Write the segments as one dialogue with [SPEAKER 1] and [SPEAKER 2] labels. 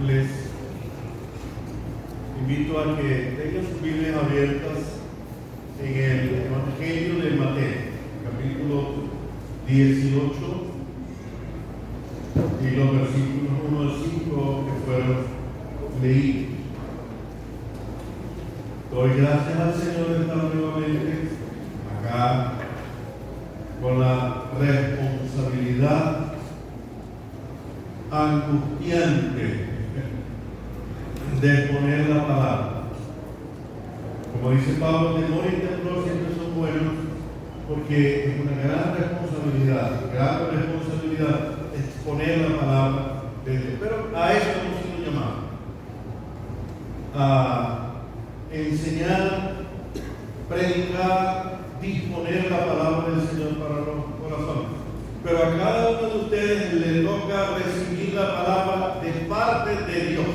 [SPEAKER 1] Les invito a que tengan sus Biblias abiertas en el Evangelio de Mateo, capítulo 18, y los versículos 1 al 5 que fueron leídos. Doy gracias al Señor de estar nuevamente acá con la responsabilidad angustiante de exponer la palabra. Como dice Pablo, temor y temblor siempre son buenos porque es una gran responsabilidad exponer la palabra de Dios. Pero a eso hemos sido llamados, a enseñar, predicar, disponer la palabra del Señor para los corazones. Pero a cada uno de ustedes le toca recibir la palabra de parte de Dios,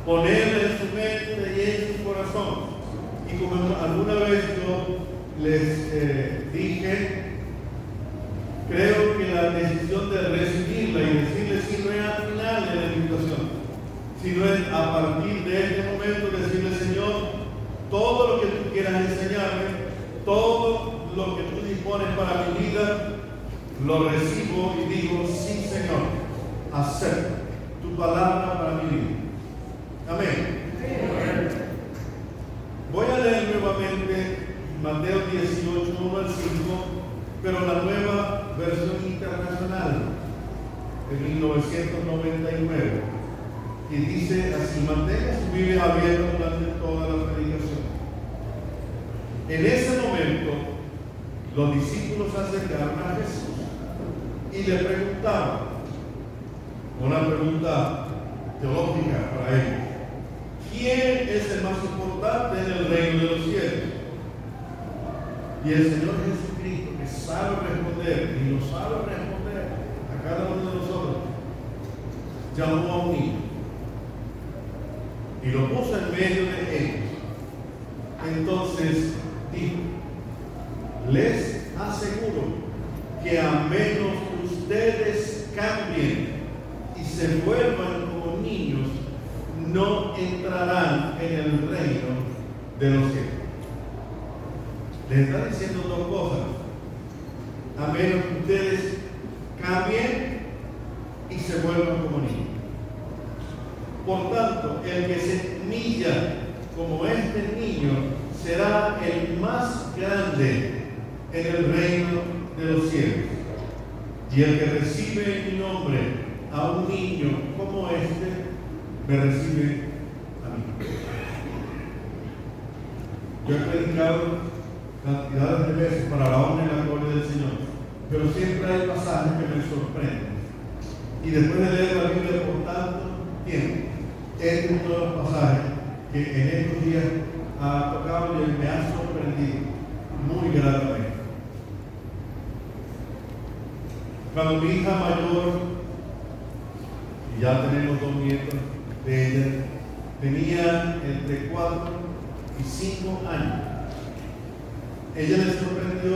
[SPEAKER 1] ponerla en su mente y en su corazón. Y como alguna vez yo les dije, creo que la decisión de recibirla y decirle si no es al final de la invitación, sino es a partir de este momento decirle: Señor, todo lo que tú quieras enseñarme, todo lo que tú dispones para mi vida, lo recibo y digo: sí, Señor, acepto tu palabra para mi vida. Amén. Voy a leer nuevamente Mateo 18, 1 al 5, pero la nueva versión internacional de 1999. Y dice así: mantenga su Biblia abierta durante toda la predicación. En ese momento, los discípulos se acercaron a Jesús y le preguntaban, una pregunta teológica para ellos: ¿quién es el más importante en el reino de los cielos? Y el Señor Jesucristo, que sabe responder y nos sabe responder a cada uno de nosotros, llamó a un niño y lo puso en medio de ellos. Entonces dijo: les aseguro que a menos que ustedes cambien y se vuelvan como niños, no entrarán en el reino de los cielos. Les está diciendo dos cosas: a menos que ustedes cambien y se vuelvan como niños. Por tanto, el que se humilla como este niño será el más grande en el reino de los cielos. Y el que recibe en mi nombre a un niño como este, me recibe a mí. Yo he predicado cantidades de veces para la honra y la gloria del Señor, pero siempre hay pasajes que me sorprenden. Y después de leer la Biblia por tanto tiempo, este es uno de los pasajes que en estos días ha tocado y me ha sorprendido muy gratamente. Cuando mi hija mayor, y ya tenemos 2 nietos de ella, tenía entre 4 y 5 años, ella le sorprendió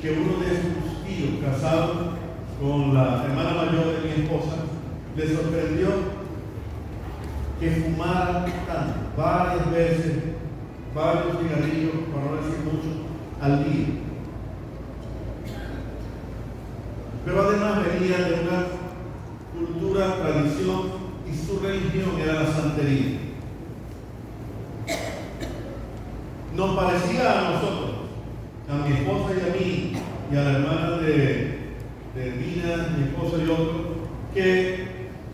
[SPEAKER 1] que uno de sus tíos, casado con la hermana mayor de mi esposa, le sorprendió que fumara tanto, varias veces, varios cigarrillos, para no decir mucho, al día. Pero además venía de una cultura, tradición, y su religión era la santería. Nos parecía a nosotros, a mi esposa y a mí, y a la hermana de Dina, mi esposa y otro, que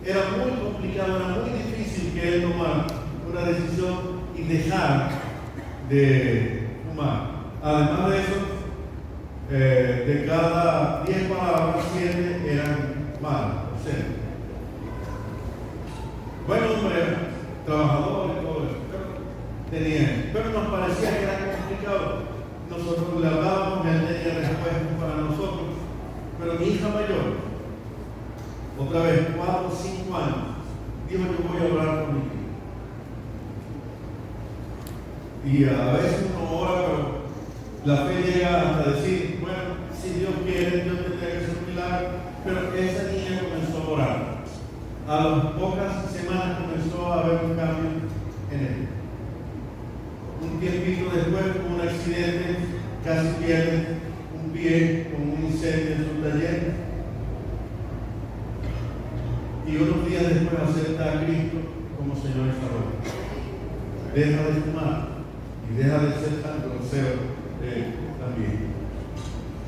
[SPEAKER 1] era muy complicado, era muy difícil que él tomara una decisión y dejar de fumar. Además de eso, de cada 10 palabras, 7 eran malas, o sea, buen hombre, trabajador y todo eso, pero nos parecía que era complicado. Nosotros le hablábamos, él tenía respuestas para nosotros, pero mi hija mayor, otra vez, 4 o 5 años, dijo: yo voy a hablar con mi tío. Y a veces uno ora, pero la fe llega hasta decir: bueno, si Dios quiere, Dios tendría que hacer un milagro. Pero esa niña comenzó a orar. A a las pocas semanas comenzó a haber un cambio en él. Un tiempito después, con un accidente, casi pierde un pie con un incendio en su taller. Y unos días después acepta a Cristo como Señor y Salvador. Deja de fumar y deja de ser tan grosero también.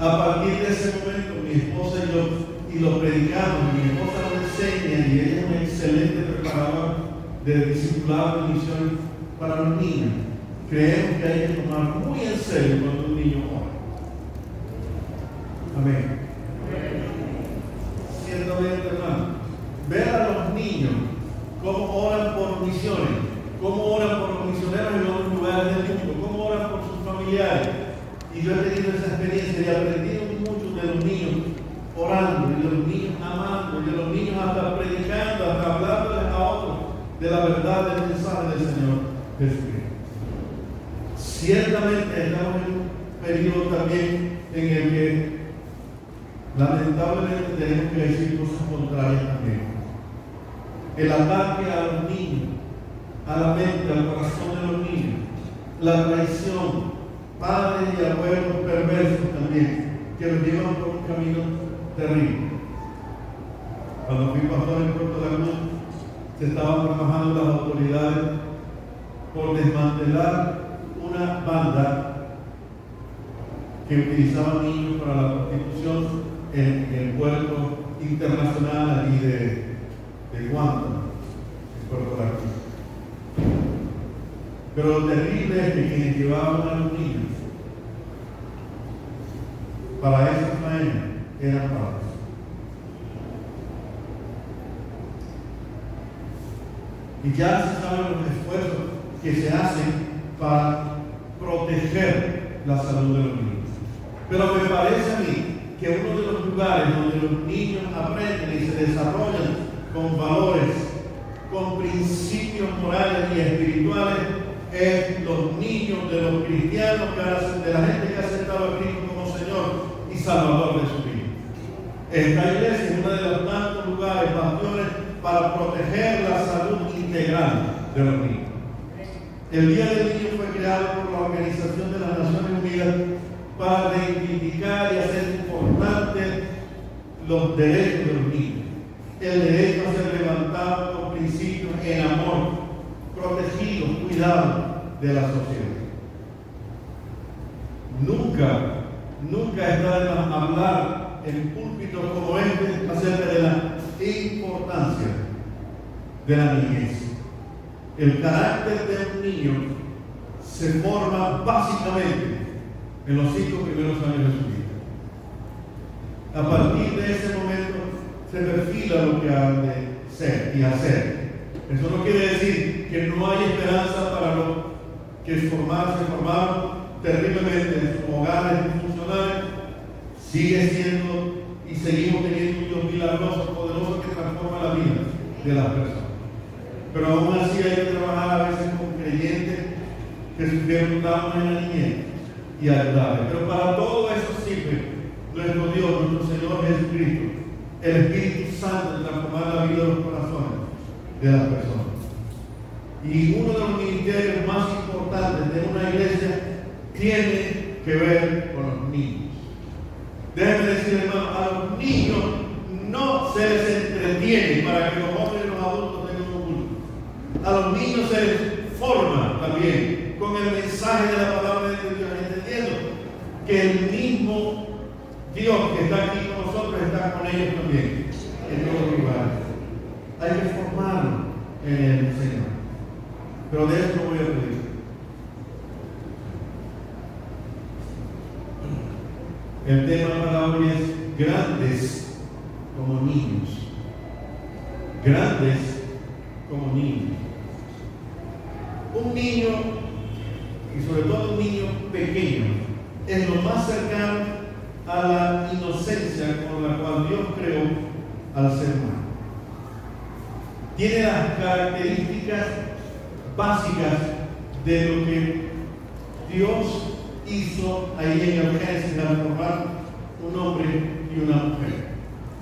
[SPEAKER 1] A partir de ese momento, mi esposa y yo, y lo predicamos, mi esposa lo enseña y ella es una excelente preparadora de discipulado y misión para los niños. Creemos que hay que tomar muy en serio cuando un niño ora. Amén. Ciertamente, hermano, ver a los niños cómo oran por misiones, cómo oran por los misioneros en otros lugares del mundo, cómo oran por sus familiares. Y yo he tenido esa experiencia y he aprendido mucho de los niños orando, y de los niños amando, y de los niños hasta predicando, hasta hablándoles a otros de la verdad del mensaje del Señor Jesucristo. Ciertamente estamos en un periodo también en el que lamentablemente tenemos que decir cosas contrarias también. El ataque a los niños, a la mente, al corazón de los niños, la traición, padres y abuelos perversos también, que los llevan por un camino terrible. Cuando fui pastor en Puerto de la Cruz, se estaban trabajando las autoridades por desmantelar una banda que utilizaba niños para la prostitución en el puerto internacional allí de Guantánamo, en Puerto de la Cruz. Pero lo terrible es que quienes llevaban a los niños para esa faena eran padres. Y ya se saben los esfuerzos que se hacen para proteger la salud de los niños. Pero me parece a mí que uno de los lugares donde los niños aprenden y se desarrollan con valores, con principios morales y espirituales, es los niños de los cristianos, de la gente que ha aceptado a Cristo como Señor y Salvador de su vida. Esta iglesia es uno de los tantos lugares, bastiones, para proteger la salud integral de los niños. El Día del Niño fue creado por la Organización de las Naciones Unidas para reivindicar y hacer importantes los derechos de los niños. El derecho a ser levantado con principios en amor, protegidos, cuidados de la sociedad. Nunca está de más hablar en púlpitos como este acerca de la importancia de la niñez. El carácter de un niño se forma básicamente en los 5 primeros años de su vida. A partir de ese momento se perfila lo que ha de ser y hacer. Eso no quiere decir que no hay esperanza para los que se formaron terriblemente en sus hogares disfuncionales. Sigue siendo y seguimos teniendo un Dios milagroso, poderoso, que transforma la vida de las personas. Pero aún así hay que trabajar a veces con creyentes que sufrieron traumas en la niñez y ayudarles. Pero para todo eso sirve nuestro Dios, nuestro Señor Jesucristo, el Espíritu Santo, de transformar la vida de los corazones de las personas. Y uno de los ministerios más importantes de una iglesia tiene que ver con los niños. Déjenme decir, hermano, a los niños no se les entretiene para que los jóvenes y los adultos tengan un culto. A los niños se les forma también con el mensaje de la palabra de Dios, entendiendo que el mismo Dios que está aquí con nosotros está con ellos también, en todos los lugares. Hay que formarlos en el Señor. Pero de esto voy a pedir. El tema para hoy es grandes como niños. Grandes como niños. Un niño, y sobre todo un niño pequeño, es lo más cercano a la inocencia con la cual Dios creó al ser humano. Tiene las características básicas de lo que Dios hizo ahí en el Génesis al formar un hombre y una mujer.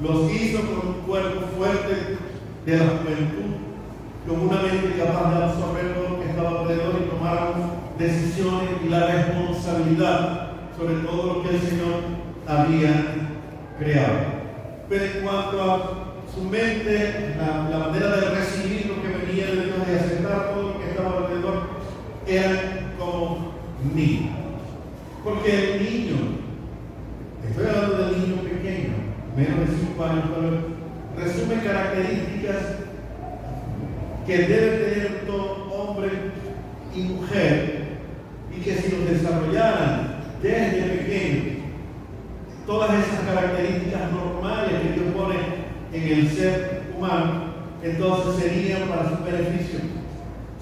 [SPEAKER 1] Los hizo con un cuerpo fuerte, de la juventud, comúnmente capaz de absorber todo lo que estaba alrededor y tomar decisiones y la responsabilidad sobre todo lo que el Señor había creado. Pero en cuanto a su mente, la manera de recibir lo que venía de Dios, de aceptar todo lo que estaba alrededor, era como niño. Porque el niño, estoy hablando del niño pequeño, menos de 5 años, pero resume características que debe tener todo hombre y mujer, y que si los desarrollaran desde pequeño, todas esas características normales que Dios pone en el ser humano, entonces serían para su beneficio,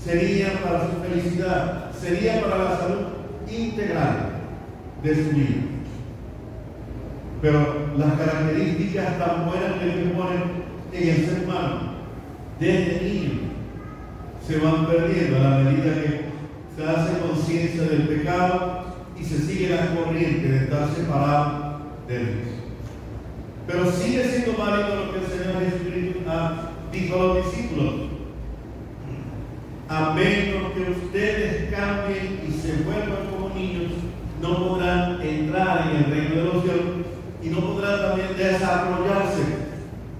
[SPEAKER 1] serían para su felicidad, serían para la salud integral de su vida. Pero las características tan buenas que Dios pone en el ser humano desde niño se van perdiendo a la medida que se hace conciencia del pecado y se sigue la corriente de estar separado de Dios. Pero sigue siendo válido lo que el Señor Jesucristo dijo a los discípulos: a menos que ustedes cambien y se vuelvan como niños, no podrán entrar en el reino de los cielos y no podrán también desarrollarse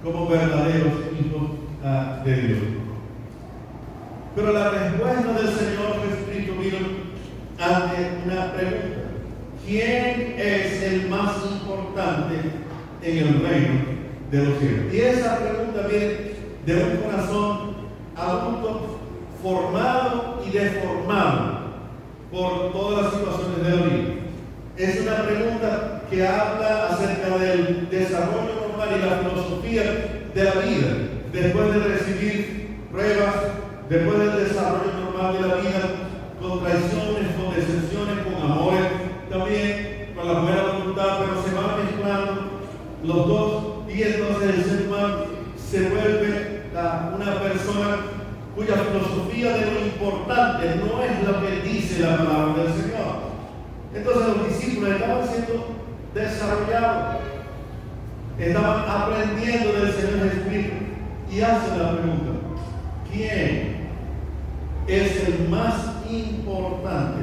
[SPEAKER 1] como verdaderos hijos de Dios. Pero la respuesta del Señor Jesucristo vino ante una pregunta: ¿quién es el más importante en el reino de los cielos? Y esa pregunta viene de un corazón adulto, formado y deformado por todas las situaciones de la vida. Es una pregunta que habla acerca del desarrollo normal y la filosofía de la vida, después de recibir pruebas, después del desarrollo normal de la vida, con traiciones, con decepciones, con amores, también con la buena voluntad, pero se van mezclando los dos, y entonces el ser humano se vuelve una persona cuya filosofía de lo importante no es lo que dice la palabra del Señor. Entonces los discípulos estaban siendo desarrollados, estaban aprendiendo del Señor Jesucristo, y hacen la pregunta: ¿quién es el más importante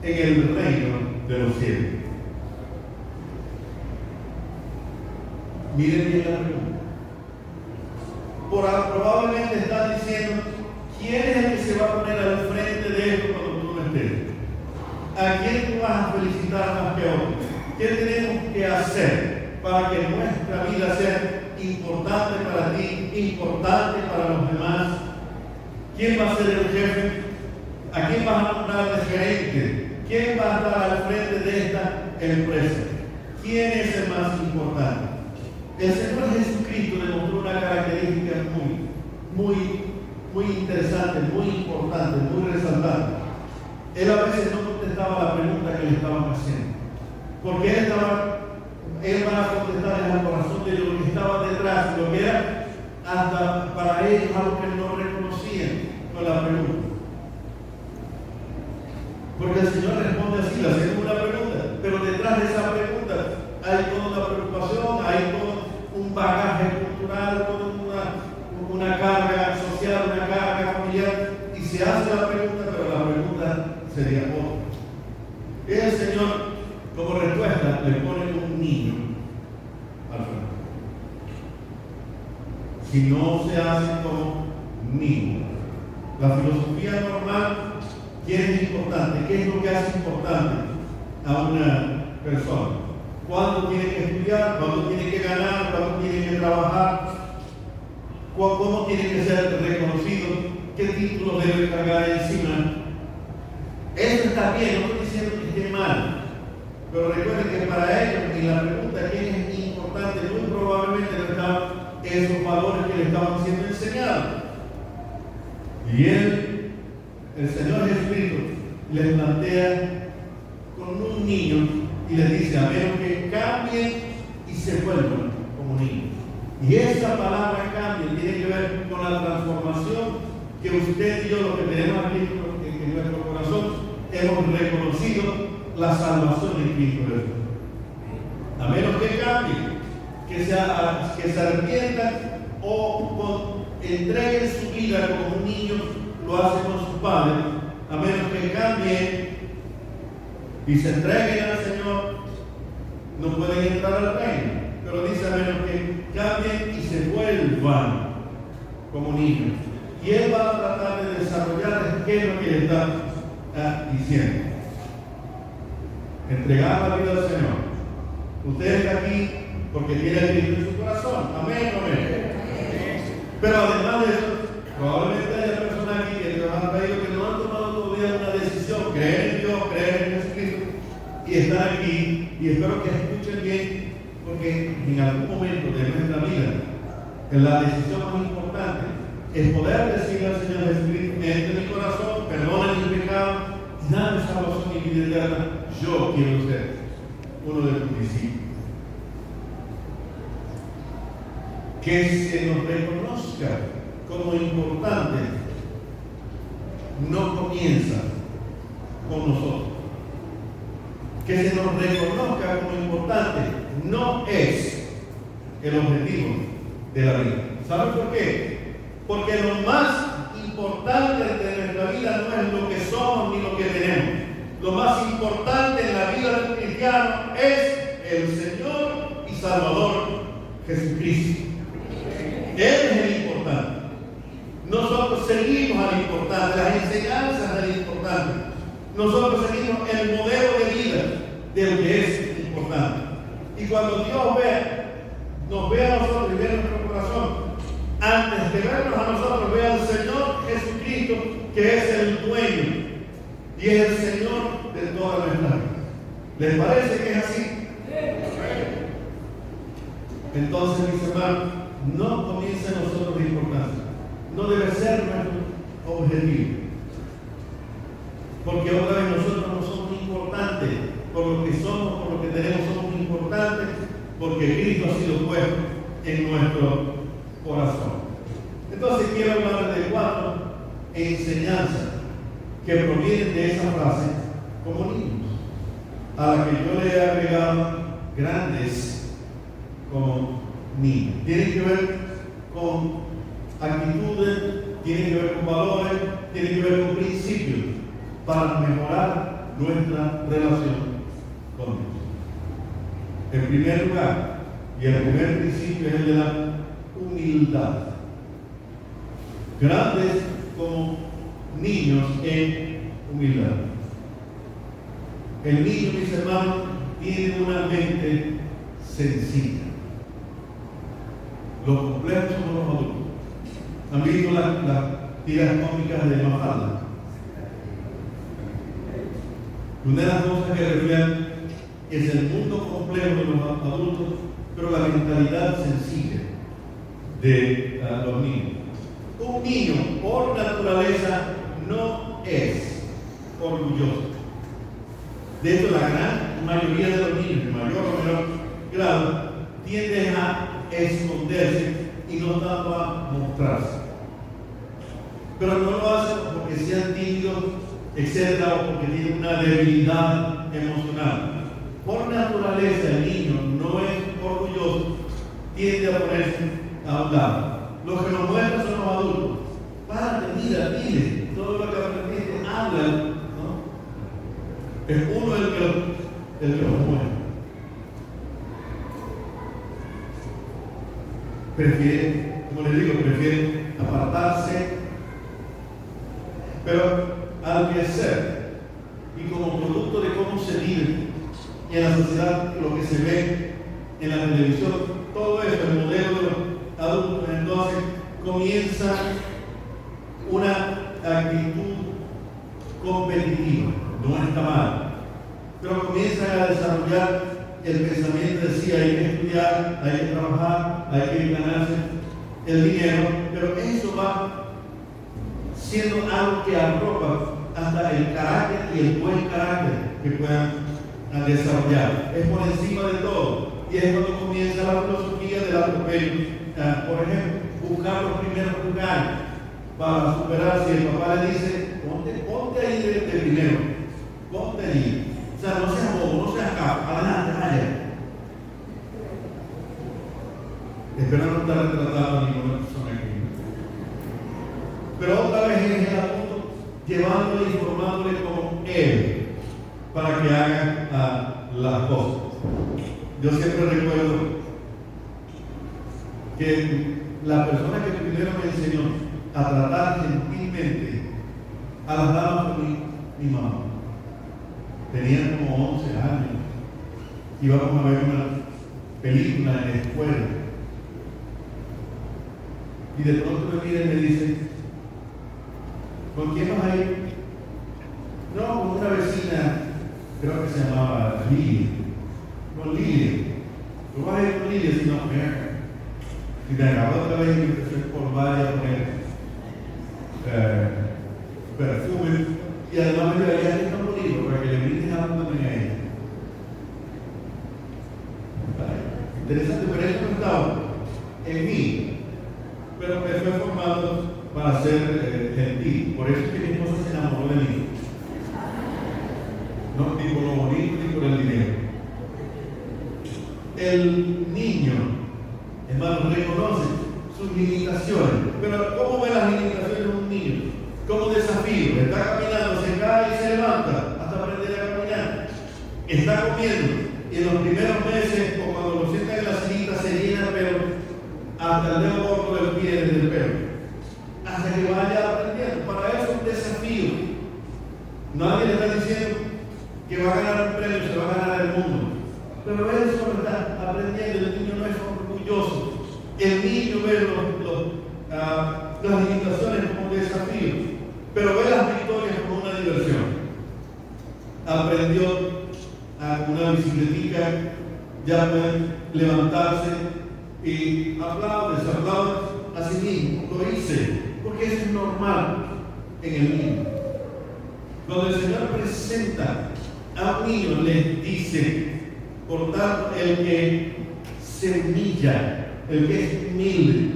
[SPEAKER 1] en el reino de los cielos? Miren bien la pregunta. Probablemente están diciendo: ¿quién es el que se va a poner al frente de esto cuando tú no estés? ¿A quién tú vas a felicitar más que a otro? ¿Qué tenemos que hacer para que nuestra vida sea importante para ti, importante para los demás? ¿Quién va a ser el jefe? ¿A quién vas a nombrar de gerente? ¿Quién va a estar al frente de esta empresa? ¿Quién es el más importante? El Señor Jesucristo demostró una característica muy interesante, muy importante, muy resaltante. Él a veces no contestaba la pregunta que le estaban haciendo, porque él va a contestar en el corazón de lo que estaba detrás, lo que era hasta para ellos algo que no reconocían con la pregunta. Porque el Señor responde así, le hacemos una pregunta, pero detrás de esa pregunta hay toda una preocupación, hay todo un bagaje cultural, toda una carga social, una carga familiar, y se hace la pregunta, pero la pregunta sería otra. El Señor, como respuesta, le pone un niño al frente. Si no se hace como niño, la filosofía normal, ¿quién es importante? ¿Qué es lo que hace importante a una persona? ¿Cuándo tiene que estudiar? ¿Cuándo tiene que ganar? ¿Cuándo tiene que trabajar? ¿Cómo tiene que ser reconocido? ¿Qué título debe cargar encima? Eso está bien, no estoy diciendo que esté mal, pero recuerden que para ellos, en la pregunta quién es importante, muy probablemente no estaban esos valores que le estaban siendo enseñados. Y el Señor Jesucristo les plantea con un niño y les dice: a menos que cambien y se vuelvan como niños. Y esa palabra cambio tiene que ver con la transformación que usted y yo, lo que tenemos aquí en nuestro corazón, hemos reconocido la salvación en Cristo Jesús. A menos que cambien, que se arrepientan o entreguen su vida como un niño lo hace con sus padres, a menos que cambien y se entreguen al Señor, no pueden entrar al reino. Pero dice a menos que cambien y se vuelvan como niños. Y Él va a tratar de desarrollar qué es lo que le está diciendo. Entregar la vida al Señor. Usted está aquí porque tiene a Cristo en su corazón. Amén, amén. Pero además de eso, probablemente haya personas aquí que nos han traído que no han tomado todavía una decisión, creer en Dios, creer en Jesucristo, y están aquí, y espero que escuchen bien, porque en algún momento de nuestra vida, la decisión más importante es poder decirle al Señor Jesucristo: entra en mi corazón, perdona mis pecados, dame salvación y vida eterna. Yo quiero ser uno de tus discípulos. Que se nos reconozca como importante no comienza con nosotros. Que se nos reconozca como importante no es el objetivo de la vida. ¿Saben por qué? Porque lo más importante de nuestra vida no es lo que somos ni lo que tenemos. Lo más importante en la vida del cristiano es el Señor y Salvador Jesucristo. Él es el importante. Nosotros seguimos al importante, las enseñanzas del importante. Nosotros seguimos el modelo de vida del que es importante. Y cuando Dios nos ve a nosotros y ve nuestro corazón, antes de vernos a nosotros, ve al Señor Jesucristo, que es el dueño y es el Señor de toda nuestra vida. ¿Les parece que es así? Entonces, mis hermanos, no comienza en nosotros la importancia. No debe ser nuestro objetivo. Porque otra vez nosotros no somos importantes por lo que somos, por lo que tenemos, somos importantes porque Cristo ha sido puesto en nuestro corazón. Entonces quiero hablar de 4 enseñanzas que provienen de esa frase como niños, a la que yo le he agregado grandes como niños. Tienen que ver con actitudes, tienen que ver con valores, tienen que ver con principios para mejorar nuestra relación con Dios. En primer lugar, y el primer principio es el de la humildad. Grandes como niños en humildad. El niño, mis hermanos, tiene una mente sencilla. Los complejos somos los adultos. ¿Han visto las tiras cómicas de Mafalda? Una de las cosas que reflejan es el mundo complejo de los adultos, pero la mentalidad sencilla de los niños. Un niño, por naturaleza, no es orgulloso. De hecho, la gran mayoría de los niños, en mayor o menor grado, tienden a esconderse y no tanto a mostrarse. Pero no lo hacen porque sean tímidos, etcétera, o porque tienen una debilidad emocional. Por naturaleza, el niño no es orgulloso, tiende a ponerse a un lado. Los que nos muestran son los adultos. Párate, mira, dile, todo lo que aprendiste, habla, ¿no? Es uno el que los muestra. Prefiere, como les digo, prefiere apartarse, pero al crecer y como producto de cómo se vive en la sociedad, lo que se ve en la televisión, todo esto, el modelo de los adultos, entonces comienza una actitud competitiva. No está mal, pero comienzan a desarrollar el pensamiento de sí, hay que estudiar, hay que trabajar, hay que ganarse el dinero, pero eso va siendo algo que arropa hasta el carácter y el buen carácter que puedan desarrollar. Es por encima de todo. Y es cuando comienza la filosofía del atropello. Por ejemplo, buscar los primeros lugares para superar. Si el papá le dice, ponte ahí de primero, ponte ahí. O sea, no seas bobo, no seas capo, adelante, vaya. Espero no estar retratando a ninguna persona aquí. llevándole y formándole como Él, para que hagan las cosas. Yo siempre recuerdo que la persona que primero me enseñó a tratar gentilmente a las damas fue mi mamá. Tenía como 11 años. Íbamos a ver una película en la escuela. Y de pronto me mira y me dice: ¿con quién vas a ir? No, con una vecina, creo que se llamaba Lilia. Con Lilia. ¿Tú vas a ir con Lilia? Si no, ven acá. Y me agarró otra vez y me empezó a empolvar y a poner perfume. Y además me llevaría a un bonito para que le brindes algo también a ella. Interesante, pero eso no estaba en mí, pero me fue formado para ser gentil. Por eso es que mi esposa se enamoró de mí. No ni por lo bonito ni por el dinero. El niño, hermano, reconoce sus limitaciones. Pero ¿cómo ve las limitaciones de un niño? Como desafío. Está caminando, se cae y se levanta hasta aprender a caminar. Está comiendo. Y en los primeros meses, o cuando lo sientan en la sillita, se llena el pelo hasta el dedo gordo del pie, desde el pelo, hasta que vaya aprendiendo. Para eso es un desafío. Nadie le está diciendo que va a ganar un premio, se va a ganar el mundo. Pero él solo está aprendiendo. El niño no es orgulloso. El niño ve las limitaciones como un desafío, pero ve las victorias como una diversión. Aprendió con una bicicletica, ya pueden levantarse y aplaude a sí mismo. Lo hice, porque eso es normal en el niño. Cuando el Señor presenta a un niño, les dice: por tanto, el que se humilla, el que es humilde,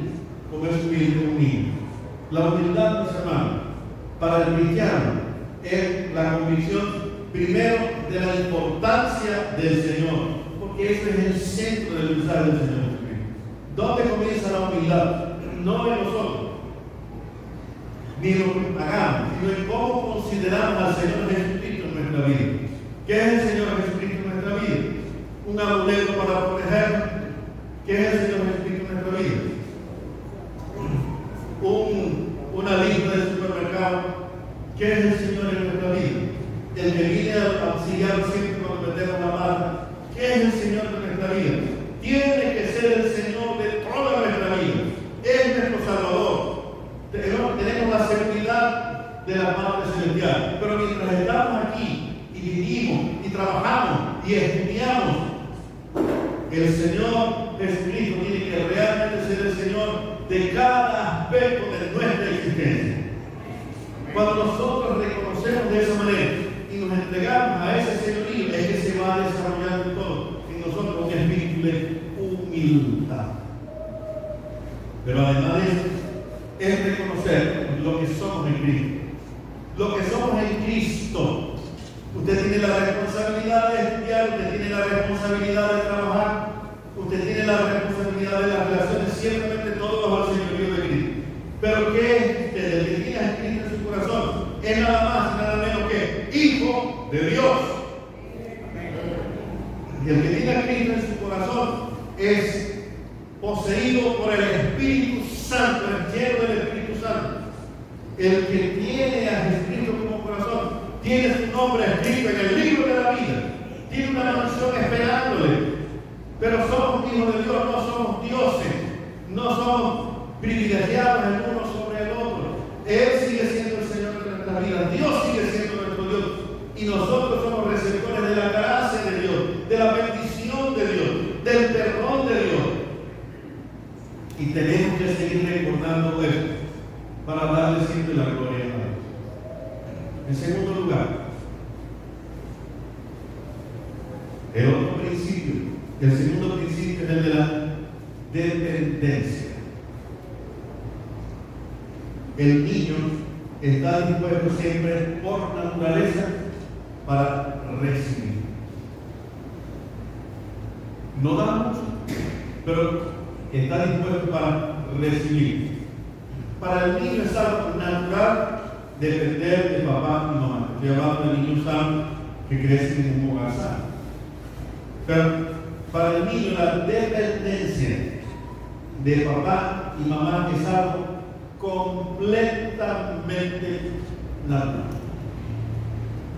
[SPEAKER 1] como es humilde un niño. La humildad, mis hermanos, para el cristiano es la convicción primero de la importancia del Señor, porque ese es el centro del mensaje del Señor Jesucristo. ¿Dónde comienza la humildad? No en nosotros, ni en lo que hagamos, sino en cómo consideramos al Señor Jesucristo en nuestra vida. ¿Qué es el Señor Jesucristo en nuestra vida? ¿Un amuleto para protegernos? ¿Qué es el Señor Jesucristo en nuestra vida? Una lista de supermercado. ¿Qué es el Señor en nuestra vida? El que viene a auxiliar siempre cuando metemos la mano. ¿Qué es el Señor de nuestra vida? Tiene que ser el Señor de toda nuestra vida. Es nuestro Salvador. Tenemos la seguridad de la Madre Celestial. Pero mientras estamos aquí y vivimos y trabajamos y estudiamos, el Señor Jesucristo tiene que realmente ser el Señor de cada aspecto de nuestra existencia. Cuando nosotros reconocemos de esa manera y nos entregamos a ese señorío, es que se va desarrollando todo en nosotros un espíritu de humildad. Pero además de eso, es reconocer lo que somos en Cristo. Lo que somos en Cristo. Usted tiene la responsabilidad de estudiar, usted tiene la responsabilidad de trabajar, usted tiene la responsabilidad de las relaciones, ciertamente todo bajo el señorío de Cristo. Pero ¿qué es usted? El que tiene a Cristo en su corazón es nada más y nada menos que hijo de Dios. Y el que tiene a Cristo en su corazón es poseído por el Espíritu Santo, es lleno del Espíritu Santo. El que tiene a Jesucristo como corazón tiene su nombre escrito en el libro de la vida, tiene una mansión esperándole. Pero somos hijos de Dios, no somos dioses, no somos privilegiados el uno sobre el otro. Él sigue siendo el Señor de nuestra vida, Dios sigue siendo nuestro Dios, y nosotros somos receptores de la gracia de Dios, de la bendición de Dios, del perdón de Dios. Y tenemos que seguir recordando esto para darle siempre la gloria a Dios. En segundo lugar, el otro principio, el segundo principio es el de la dependencia. El niño está dispuesto siempre por naturaleza para recibir. No da mucho, pero está dispuesto para recibir. Para el niño es algo natural depender de papá y mamá. Estoy hablando de niños sanos que crecen en un hogar sano. Pero para el niño la dependencia de papá y mamá es algo completamente natural.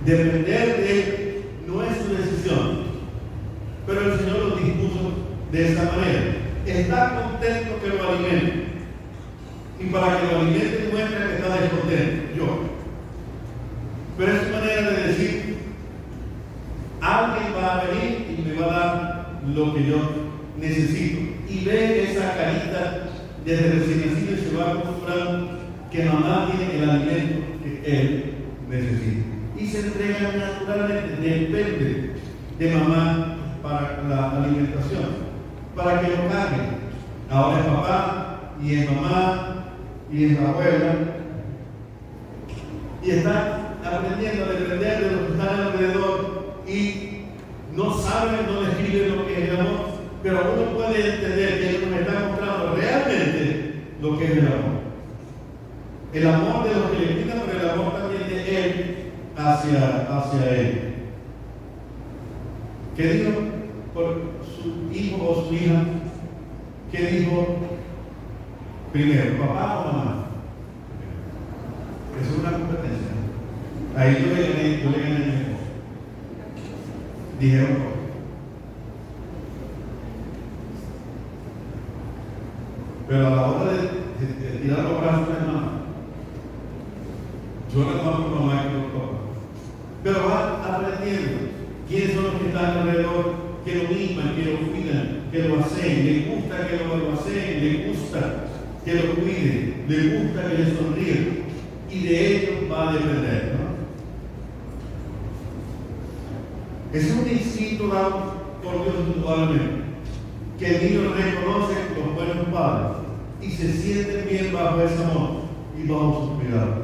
[SPEAKER 1] Depender de él no es su decisión, pero el Señor lo dispuso de esa manera. Está contento que lo alimente, y para que lo alimente muestra que está descontento, yo. Pero es su manera de decir: alguien va a venir y me va a dar lo que yo necesito. Y ve esa carita desde recién nacido y se va acostumbrando que mamá tiene el alimento que él necesita. Y se entrega naturalmente, depende de mamá para la alimentación, para que lo cargue. Ahora es papá, y es mamá, y es la abuela, y está aprendiendo a depender de los que están alrededor, y no saben, no describen lo que es el amor, pero uno puede entender que Él nos está mostrando realmente lo que es el amor. El amor de los que le cuidan, pero el amor también de Él hacia Él. ¿Qué dijo por su hijo o su hija? ¿Qué dijo primero, papá o mamá? Eso es una competencia. Ahí yo le gané a mi esposo. Dijeron todo. Pero a la hora de tirar los brazos de mamá, yo la tomo con mamá que lo toca. Pero va aprendiendo quiénes son los que están alrededor, que lo miman, que lo cuidan, que lo hacen, le gusta que lo hacen, le gusta que lo cuiden, le gusta que le sonríen, y de ellos va a depender, ¿no? Es un instinto dado por Dios indudablemente, que el niño reconoce los buenos padres y se siente bien bajo ese amor y bajo su cuidado.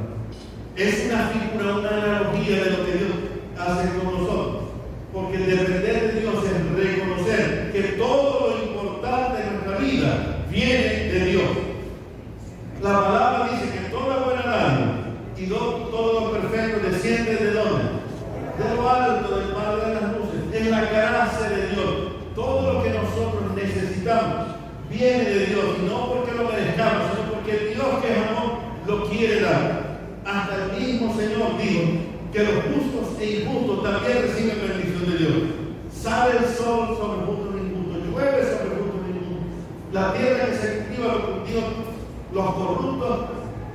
[SPEAKER 1] Es una figura, una analogía de lo que Dios hace con nosotros, porque depender de Dios es reconocer que todo lo importante de nuestra vida viene de Dios. La palabra dice que toda buena dádiva y todo lo perfecto desciende ¿de dónde? De lo alto, del Padre de las luces. Es la gracia de Dios. Todo lo que nosotros necesitamos viene de Dios, y no porque lo merezcamos, sino porque el Dios que es amor lo quiere dar. Hasta el mismo Señor dijo que los justos e injustos también reciben bendición de Dios. Sale el sol sobre justos e injustos, llueve sobre justos e injustos. La tierra que se cultiva lo cultiva los corruptos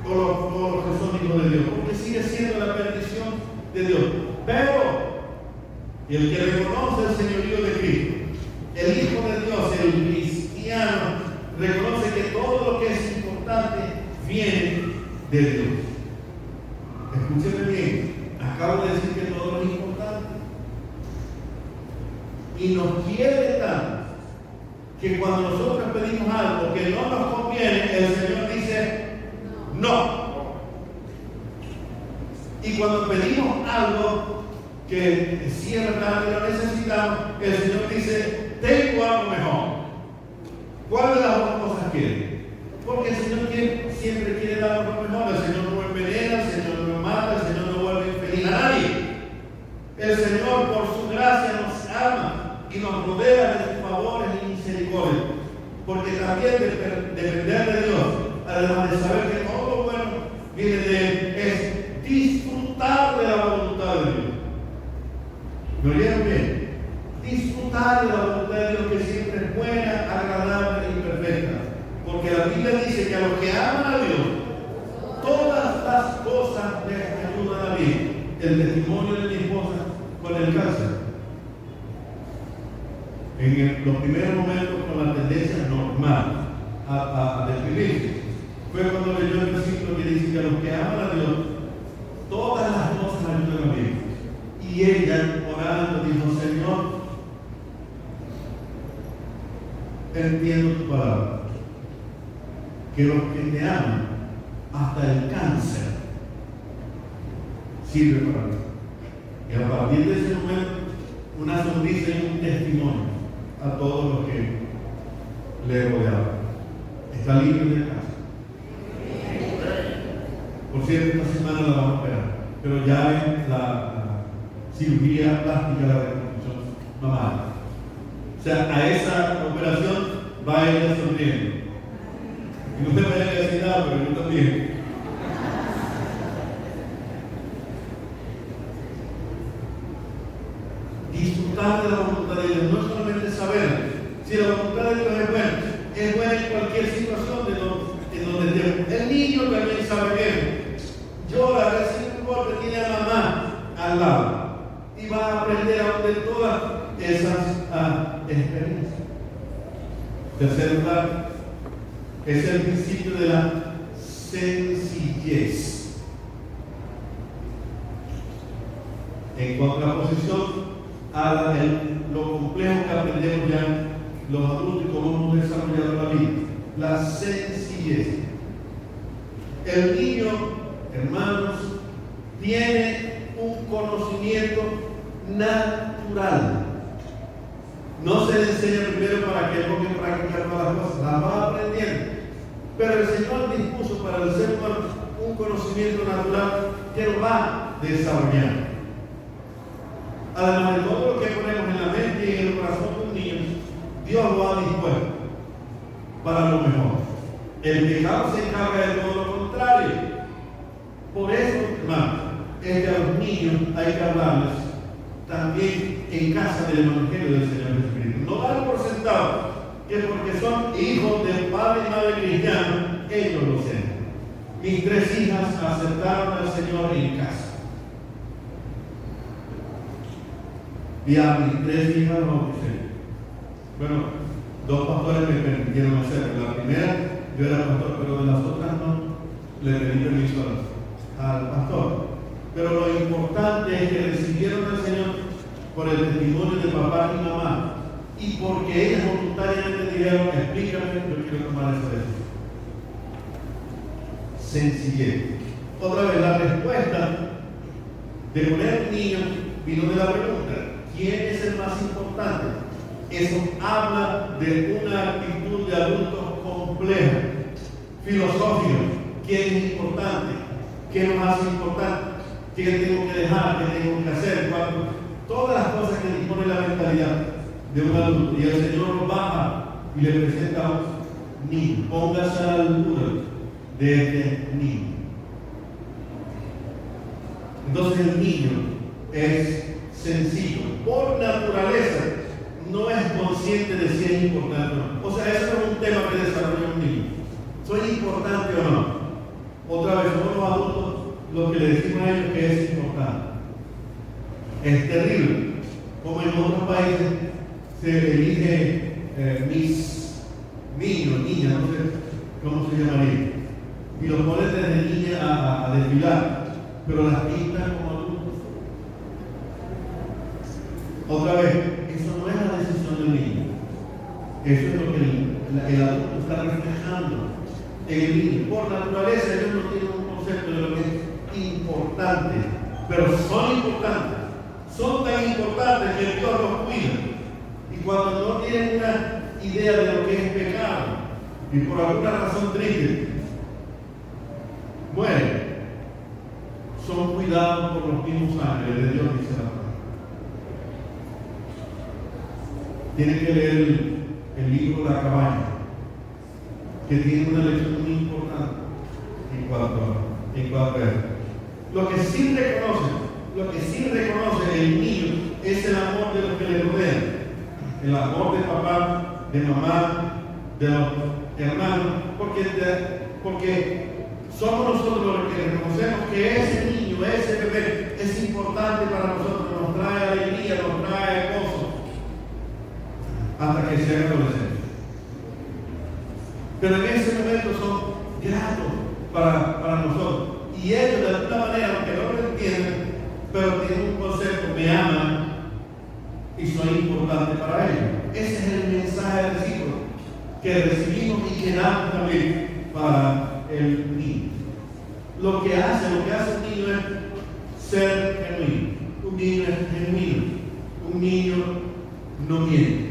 [SPEAKER 1] o los que son hijos de Dios, porque sigue siendo la bendición de Dios. Pero el que reconoce el señorío de Cristo, el Hijo de Dios, el cristiano, reconoce que todo lo que es importante viene de Dios. Escúcheme bien, acabo de decir que todo es importante. Y nos quiere tanto que cuando nosotros pedimos algo que no nos conviene, el Señor dice no. Y cuando pedimos algo que sí es verdad que lo necesitamos, el Señor dice: tengo algo mejor. ¿Cuál de las dos cosas quiere? Porque el Señor siempre quiere dar lo mejor. El Señor no envenena, el Señor no mata, el Señor no vuelve infeliz a nadie. El Señor, por su gracia, nos ama y nos rodea de sus favores y misericordia. Porque también depender de Dios, además de saber que todo lo bueno viene de Él, es disfrutar de la voluntad de Dios. ¿Me oyeron bien? Disfrutar de la voluntad de Dios, que siempre es buena, agradable y perfecta. Porque la Biblia dice que a los que aman a Dios, todas las cosas les ayudan a bien. El testimonio de mi esposa con el cáncer. En los primeros momentos, con la tendencia normal a deprimirse, fue cuando leyó el versículo que dice que a los que aman a Dios, todas las cosas ayudan a bien. Y ella, orando, dijo: Señor, entiendo tu palabra, que los que te aman, hasta el cáncer sirve para ti. Y a partir de ese momento, una sonrisa y un testimonio a todos los que le rodeaban. Está libre de casa. Por cierto, esta semana la vamos a operar, pero ya es la cirugía plástica de la reconstrucción mamária. O sea, a esa operación va ella sonriendo. Y no me vaya a decir nada, pero yo también. Disfrutar de la voluntad de Dios, no solamente saber si la voluntad de Dios es buena en cualquier situación en donde esté. El niño también sabe bien. Llora, recibe un golpe, tiene a mamá al lado y va a aprender aún de todas esas experiencias. Tercer lugar, es el principio de la sencillez. En contraposición a lo complejo que aprendemos ya los adultos y cómo hemos desarrollado la vida. La sencillez. El niño, hermanos, tiene un conocimiento natural. No se le enseña primero para que tenga que practicar todas las cosas, las va aprendiendo. Pero el Señor dispuso para el ser humano un conocimiento natural que lo va desarrollando. Además de todo lo que ponemos en la mente y en el corazón de un niño, Dios lo ha dispuesto para lo mejor. El pecado se encarga de todo lo contrario. Por eso, hermanos, es que a los niños hay que hablarles también en casa del Evangelio del Señor Jesucristo. No dar por sentado que porque son hijos de padre y madre cristianos, ellos lo sean. Mis 3 hijas aceptaron al Señor en casa. Y a mis 3 hijas lo bauticé. Bueno, 2 pastores me permitieron hacerlo. La primera, yo era pastor, pero de las otras no le pedí permiso al pastor. Pero lo importante es que recibieron al Señor por el testimonio de papá y mamá. Y porque ellas voluntariamente dijeron, explícame, yo quiero tomar esa decisión. Sencillez. Otra vez, la respuesta de poner niños vino de la pregunta: ¿quién es el más importante? Eso habla de una actitud de adultos compleja, filosófica. ¿Quién es importante? ¿Qué nos hace importante? ¿Qué tengo que dejar? ¿Qué tengo que hacer? Todas las cosas que dispone la mentalidad de un adulto. Y el Señor lo baja y le presenta a un niño. Póngase a la altura de este niño. Entonces el niño es sencillo. Por naturaleza no es consciente de si es importante o no. O sea, eso no es un tema que desarrolla un niño. ¿Soy importante o no? Otra vez, somos los adultos los que le decimos a ellos que es importante. Es terrible como en otros países se elige mis niños, niñas, no sé cómo se llamaría, y los ponen desde niña a desfilar, pero las pintan como adultos. Otra vez, eso no es la decisión del niño. Eso es lo que el adulto está reflejando en el niño. Por naturaleza, ellos no tienen un concepto de lo que es importante, pero son importantes. Son tan importantes que Dios los cuida. Y cuando no tienen una idea de lo que es pecado, y por alguna razón triste, mueren, son cuidados por los mismos ángeles de Dios, dice la palabra. Tienen que leer el libro de la cabaña, que tiene una lección muy importante en cuanto a eso. Lo que sí reconoce el niño es el amor de los que le rodean, el amor de papá, de mamá, de los hermanos, porque somos nosotros los que reconocemos que ese niño, ese bebé es importante para nosotros, nos trae alegría, nos trae gozo, hasta que sea adolescente. Pero en ese momento son gratos para nosotros. Y ellos de alguna manera, aunque no lo entienden, pero tienen un concepto, me aman y soy importante para ellos. Ese es el mensaje recíproco que recibimos y que damos también para el niño. Lo que hace un niño es ser genuino. Un niño es genuino. Un niño no miente.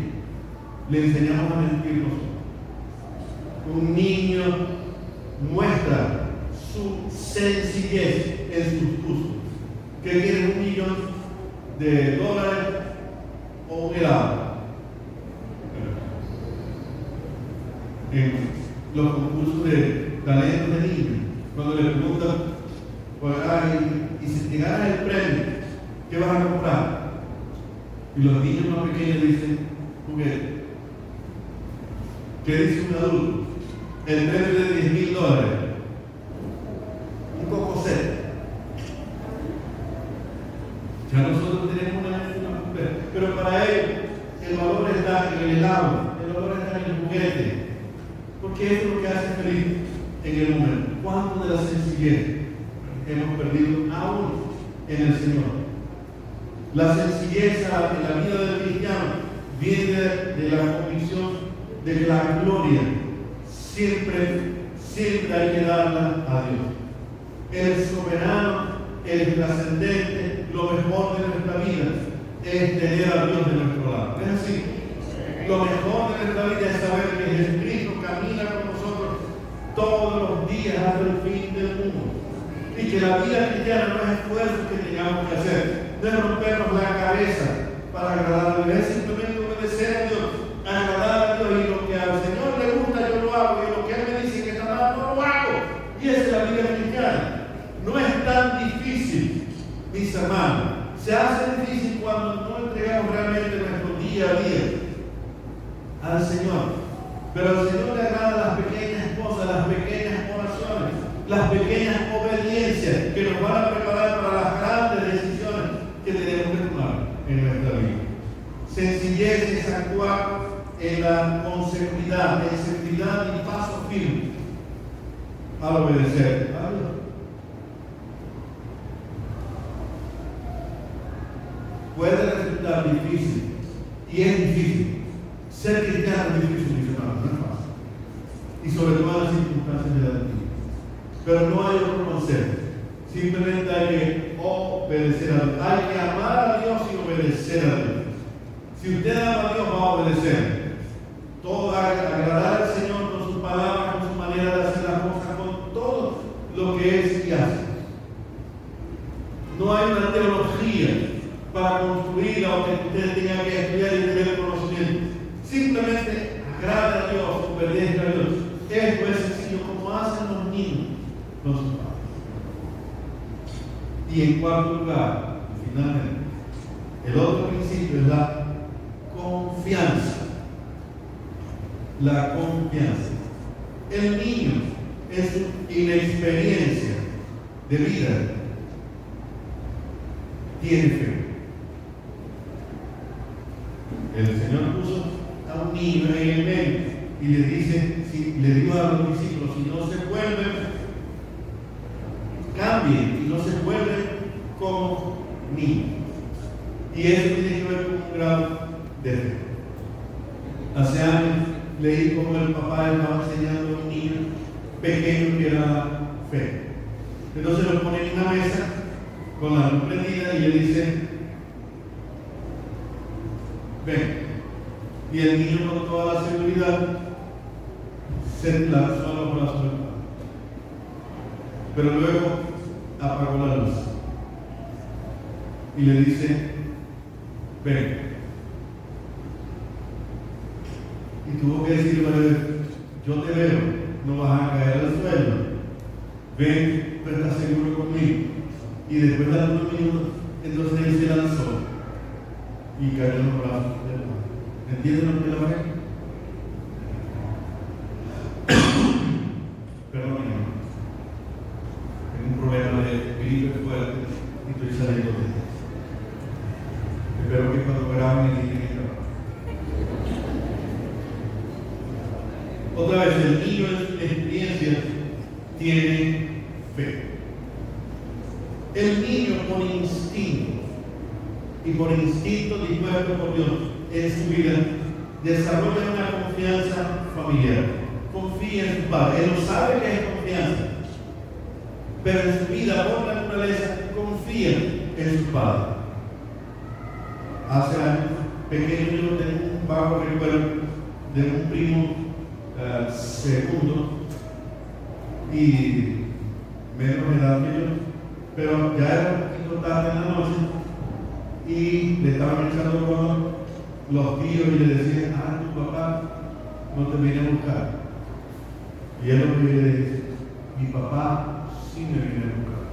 [SPEAKER 1] Le enseñamos a mentir nosotros. Un niño muestra su sencillez en sus usos. ¿Qué quiere $1 millón o un helado? En los concursos de talentos de niños, cuando le preguntan, pues, y si te ganas el premio, ¿qué vas a comprar? Y los niños más pequeños dicen, juguete. ¿Qué dice un adulto? El premio de $10,000, un coco seco. Ya nosotros tenemos una pero para ellos el valor está en el helado, el valor está en el juguete, porque eso es lo que hace feliz en el momento. ¿Cuánto de la sencillez hemos perdido aún en el Señor? La sencillez en la vida del cristiano viene de la convicción de que la gloria siempre hay que darla a Dios. El soberano, el trascendente, lo mejor de nuestra vida es tener a Dios de nuestro lado. Es así. Lo mejor de nuestra vida es saber que Jesucristo camina con nosotros todos los días hasta el fin del mundo. Y que la vida cristiana no es esfuerzo que tengamos que hacer, no es rompernos la cabeza para agradar a Dios, es simplemente obedecer a Dios, agradar a Dios, y lo que al Señor le gusta yo lo hago, y lo que Él me dice que está mal no lo hago. Y esa es la vida cristiana. No es tan difícil, mis hermanos. Se hace difícil cuando no entregamos realmente nuestro día a día al Señor. Pero al Señor le agrada las pequeñas cosas, las pequeñas oraciones, las pequeñas obediencias que nos van a preparar para las grandes decisiones que tenemos que tomar en nuestra vida. Sencillez es actuar en la consecuridad, en seguridad y paso firme al obedecer a Dios. Puede resultar difícil, y es difícil. Ser cristiano es difícil, mis hermanos, no es fácil. Y sobre todo en las circunstancias de la vida. Pero no hay otro consejo. Simplemente hay que obedecer a Dios. Hay que amar a Dios y obedecer a Dios. Si usted ama a Dios, va a obedecer. Todo agradar al Señor con sus palabras, con su manera de hacer las cosas, con todo lo que es y hace. No hay una teología para construir o que usted tenga que estudiar y tener conocimiento. Simplemente agrade a Dios, obedezca a Dios. Esto es sencillo, como hacen los niños con sus padres. Y en cuarto lugar, finalmente, el otro principio es la confianza. La confianza. El niño, en su inexperiencia de vida, tiene fe. El Señor puso a un niño en el medio y le dice, le dijo a los discípulos, si no se vuelven, cambien y no se vuelven como niños. Y eso tiene que ver con un grado de fe. Hace años leí cómo el papá estaba enseñando a un niño pequeño que era la fe. Entonces lo pone en una mesa con la luz prendida y le dice, ven. Y el niño con toda la seguridad se lanzó a los brazos del padre. Pero luego apagó la luz y le dice, ven. Y tuvo que decirle, yo te veo, no vas a caer al suelo. Ven, tú estás seguro conmigo. Y después de algunos minutos, entonces él se lanzó y cayó en los brazos del padre. ¿Entienden lo que es la fe? Perdón, tengo un problema de gripe fuerte y estoy saliendo de esto. Espero que cuando graben me digan que otra vez, el niño en su experiencia tiene fe. El niño por instinto y por instinto dispuesto por Dios en su vida desarrolla una confianza familiar. Confía en su padre. Él no sabe que es confianza, pero en su vida por naturaleza confía en su padre. Hace años, pequeño, yo tengo un vago recuerdo de un primo segundo y menos edad que yo, pero ya era un poquito tarde en la noche y le estaban echando broma los tíos y le decían, tu papá no te viene a buscar. Y él lo que le dice, mi papá sí me viene a buscar.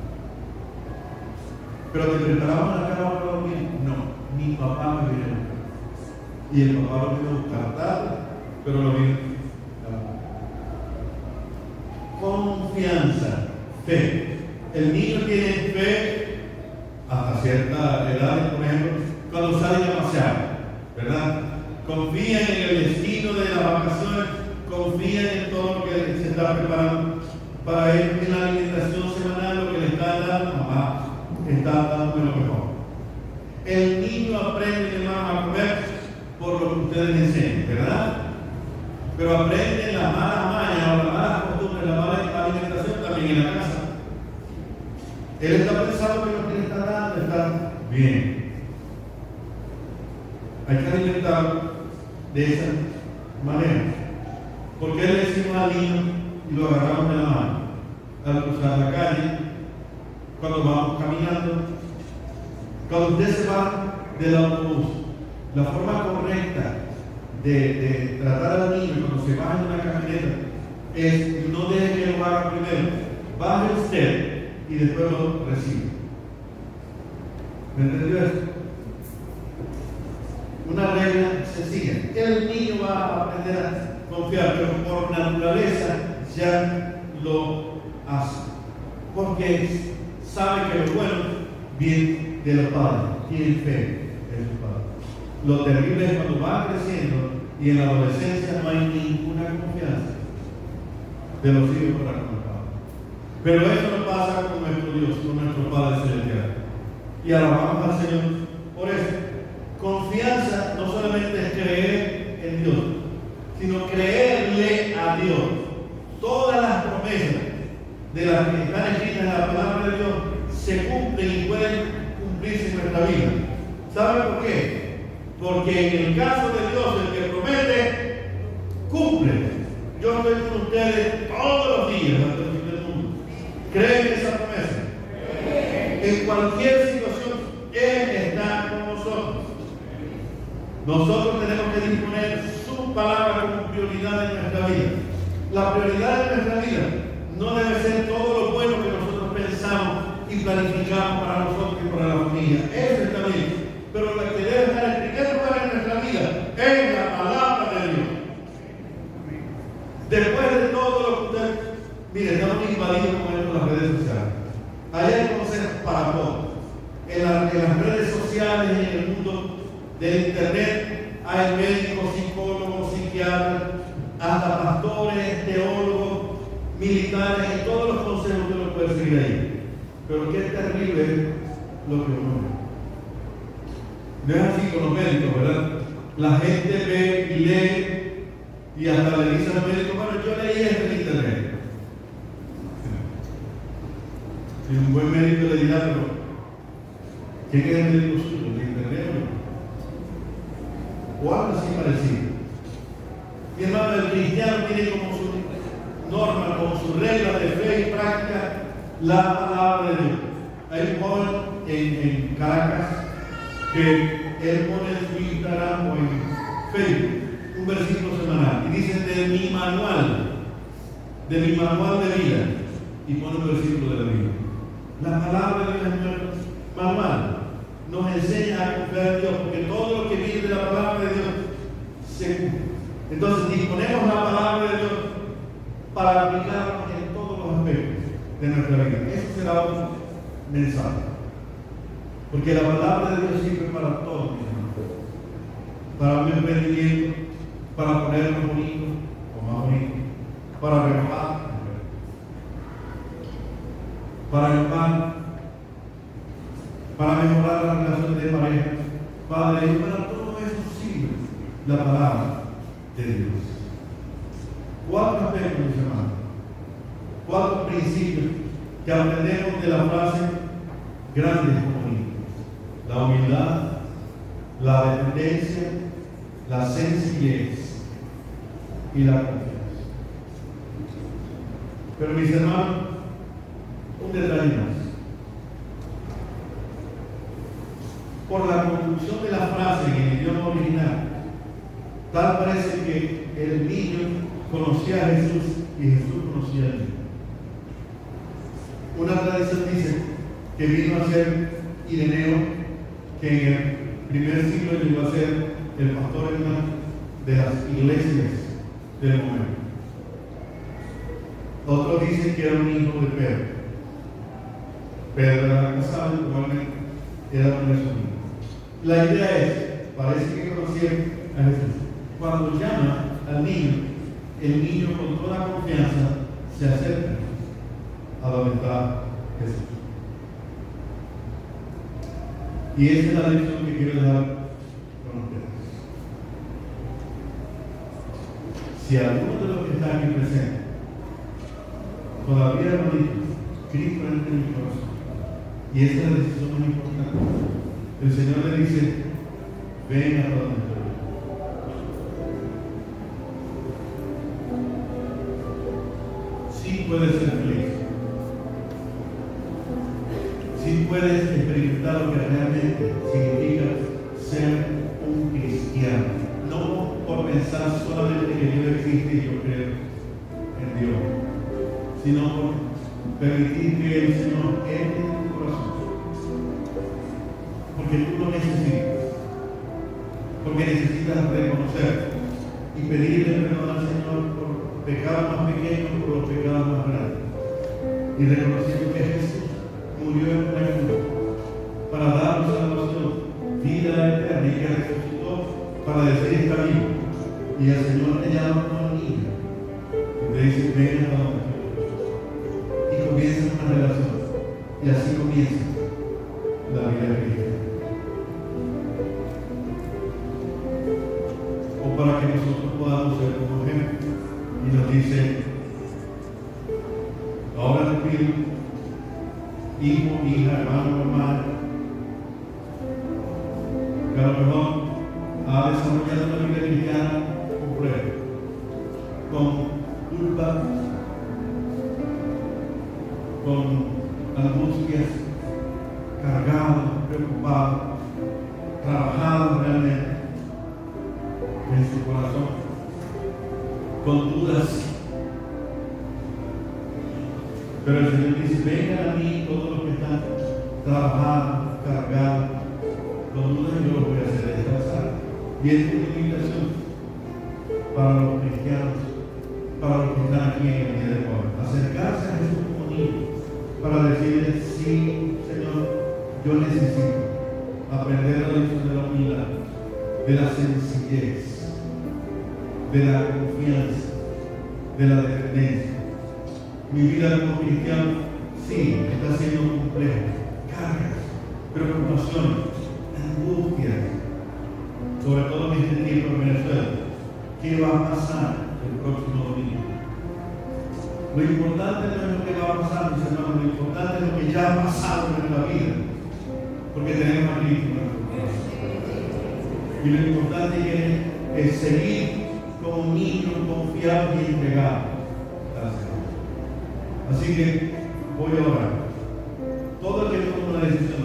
[SPEAKER 1] Pero te preparaban la cama para dormir. No, mi papá me viene a buscar. Y el papá lo vino a buscar tarde, pero lo vino a buscar. Confianza, fe. El niño tiene fe hasta cierta edad, por ejemplo, cuando sale a pasear, ¿verdad? Confía en el destino de las vacaciones, confía en todo lo que se está preparando para él, en la alimentación semanal, lo que le está dando, mamá está dando lo mejor. El niño aprende más a comer por lo que ustedes le enseñan, ¿verdad? Pero aprende las malas mañas o las malas costumbres, la mala alimentación también en la casa. Él está pensando que lo que le está dando está bien. Hay que alimentarlo de esa manera. Porque le decimos al niño y lo agarramos de la mano al cruzar la calle, cuando vamos caminando, cuando usted se va del autobús, la forma correcta de tratar al niño cuando se baja en una camioneta es no deje que lo haga primero, baje usted y después lo recibe. ¿Me entendió eso? Una regla sencilla. El niño va a aprender a confiar, pero por naturaleza ya lo hace. Porque sabe que lo bueno viene de los padres, tiene fe en sus padres. Lo terrible es cuando va creciendo y en la adolescencia no hay ninguna confianza de los hijos para con el padre. Pero eso no pasa con nuestro Dios, con nuestro Padre Celestial. Y alabamos al Señor por eso. Confianza no solamente es creer en Dios, sino creerle a Dios. Todas las promesas de las que están escritas en la palabra de Dios se cumplen y pueden cumplirse en nuestra vida. ¿Saben por qué? Porque en el caso de Dios, el que promete, cumple. Yo estoy con ustedes todos los días hasta el fin del mundo. ¿Creen en esa promesa? En cualquier situación, Él está con nosotros. Nosotros tenemos que disponer su palabra como prioridad en nuestra vida. La prioridad de nuestra vida no debe ser todo lo bueno que nosotros pensamos y planificamos para nosotros y para la familia. Eso está bien. Pero lo que debe estar en primer lugar en nuestra vida es la palabra de Dios. Después de todo lo que usted... Mire, estamos invadidos con esto en las redes sociales. Ahí hay consejos para todo. En las redes sociales y en el mundo del internet hay médicos, psicólogos, psiquiatras, hasta pastores, teólogos, militares y todos los consejos que uno puede seguir ahí. Pero qué terrible es lo que uno ve. No es así con los médicos, ¿verdad? La gente ve y lee y hasta le dice al médico, bueno, yo leí esto en internet. Y un buen médico le dirá, pero ¿quién es el médico suyo? ¿El internet o algo así parecido? Mi hermano, el cristiano tiene como su norma, como su regla de fe y práctica, la palabra de Dios. Hay un joven en Caracas que él pone en su Instagram o en Facebook un versículo semanal y dice de mi manual de vida, y pone un versículo de la Biblia. La palabra de Dios es nuestro manual. Nos enseña a confiar en Dios, porque todo lo que viene de la palabra de Dios se cumple. Entonces disponemos la palabra de Dios para aplicarla en todos los aspectos de nuestra vida. Eso será un mensaje. Porque la palabra de Dios sirve para todo, para un emprendimiento, para ponerlo bonito o más bonito, para renovar, para ayudar, para mejorar las relaciones de pareja, para todo eso sirve la palabra de Dios. 4 aspectos, mis hermanos, 4 principios que aprendemos de la frase grandes como niños: la humildad, la dependencia, la sencillez y la confianza. Pero mis hermanos, detalle más. Por la construcción de la frase en el idioma original, tal parece que el niño conocía a Jesús y Jesús conocía al niño. Una tradición dice que vino a ser Ireneo, que en el primer siglo llegó a ser el pastor de las iglesias del momento. Otros dicen que era un hijo de Pedro. Pedro era casado y probablemente era uno de sus hijos. La idea es, parece que conocía a Jesús. Cuando llama al niño, el niño con toda confianza se acerca a donde está Jesús. Y esa es la lección que quiero dejar con ustedes. Si alguno de los que están aquí presentes todavía no dice, Cristo entra en mi corazón, y esa es la decisión más importante, el Señor le dice, ven hasta donde estoy. Sí puedes ser feliz. Sí puedes experimentar lo que realmente significa ser un cristiano. No por pensar solamente que Dios existe y yo creo en Dios, sino por permitir que el Señor entre en tu corazón. Porque tú lo necesitas. Porque necesitas reconocer y pedirle perdón al Señor por pecados más pequeños, por los pecados más grandes. Y reconociendo que Jesús murió en una cruz para darnos salvación, vida eterna, y que resucitó para decir está vivo. Y el Señor te llama como niño y te dice ven a donde estoy. Y comienza una relación. Y así comienza la vida cristiana. O para que nosotros podamos ser como ejemplo. Y nos dice, ahora te pido, hijo, hija, hermano, hermana, que a lo mejor ha desarrollado una vida cristiana completa, con culpa, con angustias, cargado, preocupado, trabajado realmente en su corazón, con dudas. Pero el Señor dice, vengan a mí todos los que están trabajados, cargados, con dudas yo los voy a hacer descansar. Y esta es una invitación para los cristianos, para los que están aquí en el día de hoy. Acercarse a Jesús como niño, para decirle, sí, Señor, yo necesito aprender la lección de la humildad, de la sencillez, de la confianza, de la dependencia. Mi vida como cristiano, sí, está siendo compleja. Cargas, preocupaciones, angustias, sobre todo en este tiempo en Venezuela. ¿Qué va a pasar el próximo domingo? Lo importante no es lo que va a pasar, mis hermanos, lo importante es lo que ya ha pasado en nuestra vida, porque tenemos a Cristo en nuestro corazón. Y lo importante es seguir como niños confiados y entregados al Señor. Así que voy a orar. Todo el que toma una decisión,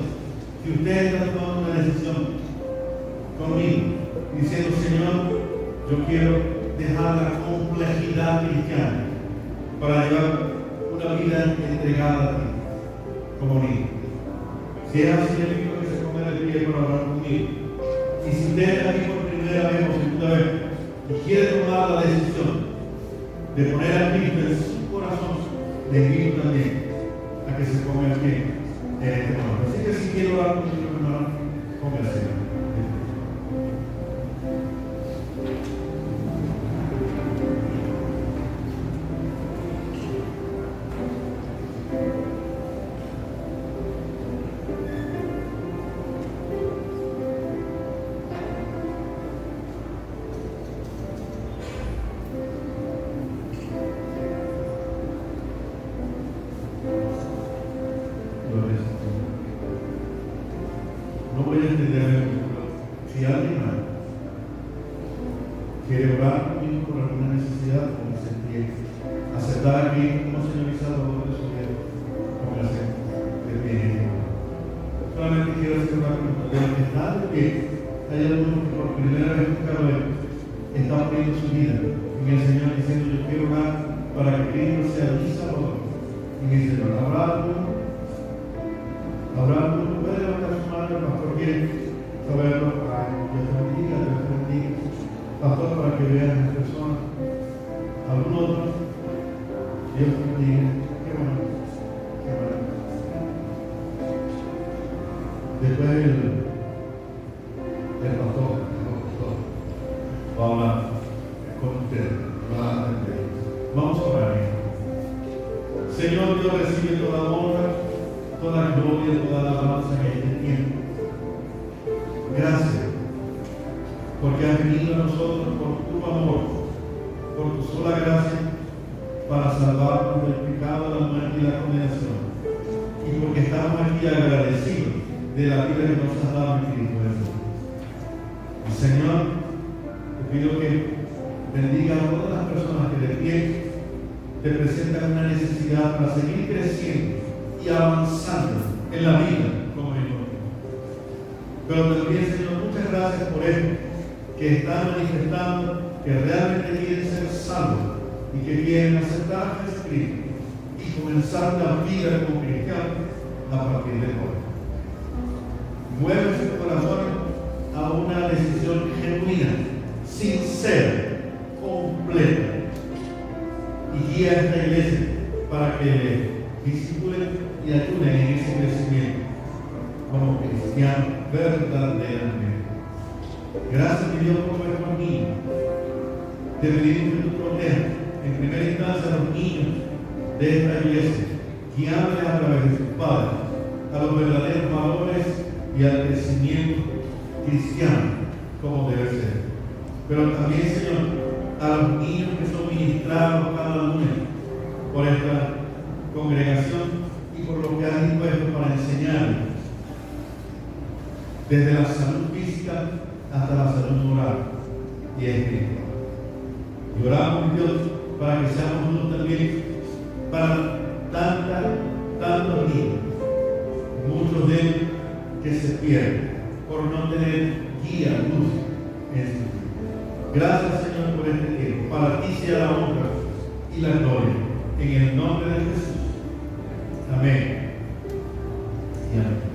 [SPEAKER 1] si usted está tomando una decisión conmigo, diciendo, Señor, yo quiero dejar la complejidad cristiana para llevar una vida entregada a ti, como niño. Si es así, le pido que se ponga de pie para hablar conmigo. Y si usted está aquí por primera vez o segunda vez y quiere tomar la decisión de poner a Cristo en su corazón, le invito también a que se ponga de pie en este momento. Así que si quiero hablar conmigo, hermano, póngase. No voy a entender si alguien más quiere orar conmigo por alguna necesidad, como se entiende, aceptar a Cristo como Señor y Salvador de su vida, como la de los que están de pie, hay algunos que por primera vez nunca lo ven, están poniendo su vida en el Señor diciendo: yo quiero orar para que Cristo sea mi Salvador. En el Señor, habrá alguno, puede levantar su mano, el pastor quiere saberlo. Dios te bendiga, Dios te bendiga. Pastor, para que vean las personas. ¿Algún otro? Dios te bendiga. Qué bueno, qué bueno. Después el pastor va a hablar con usted, va a atender. Vamos a orar. Señor, Dios recibe toda honra, toda gloria, toda alabanza en este tiempo. Gracias, porque has venido a nosotros por tu amor, por tu sola gracia, para salvarnos del pecado, la muerte y la condenación. Y porque estamos aquí agradecidos de la vida que nos has dado en Cristo Jesús. Y Señor, te pido que bendiga a todas las personas que de pie te presentan una necesidad para seguir creciendo y avanzando en la vida como ellos. Pero también, Señor, muchas gracias por esto, que están manifestando que realmente quieren ser salvos y que quieren aceptar a Jesucristo y comenzar una vida como cristianos a partir de hoy. Mueve sus corazones a una decisión genuina, sincera, completa, y guía a esta iglesia para que discipulen y ayuden en ese crecimiento como cristianos verdaderamente. Gracias, mi Dios, por nuestros niños. Te pedimos que tú protejas en primera instancia a los niños de esta iglesia, guiándoles a través de sus padres a los verdaderos valores y al crecimiento cristiano como debe ser. Pero también, Señor, a los niños que son ministrados cada lunes por esta congregación y por lo que has dispuesto para enseñarles, desde la salud física hasta la salud moral y espiritual. Y oramos, Dios, para que seamos unos también para tantos niños, muchos de ellos que se pierden por no tener guía, luz en su vida. Gracias, Señor, por este tiempo. Para ti sea la honra y la gloria. En el nombre de Jesús. Amén. Y amén.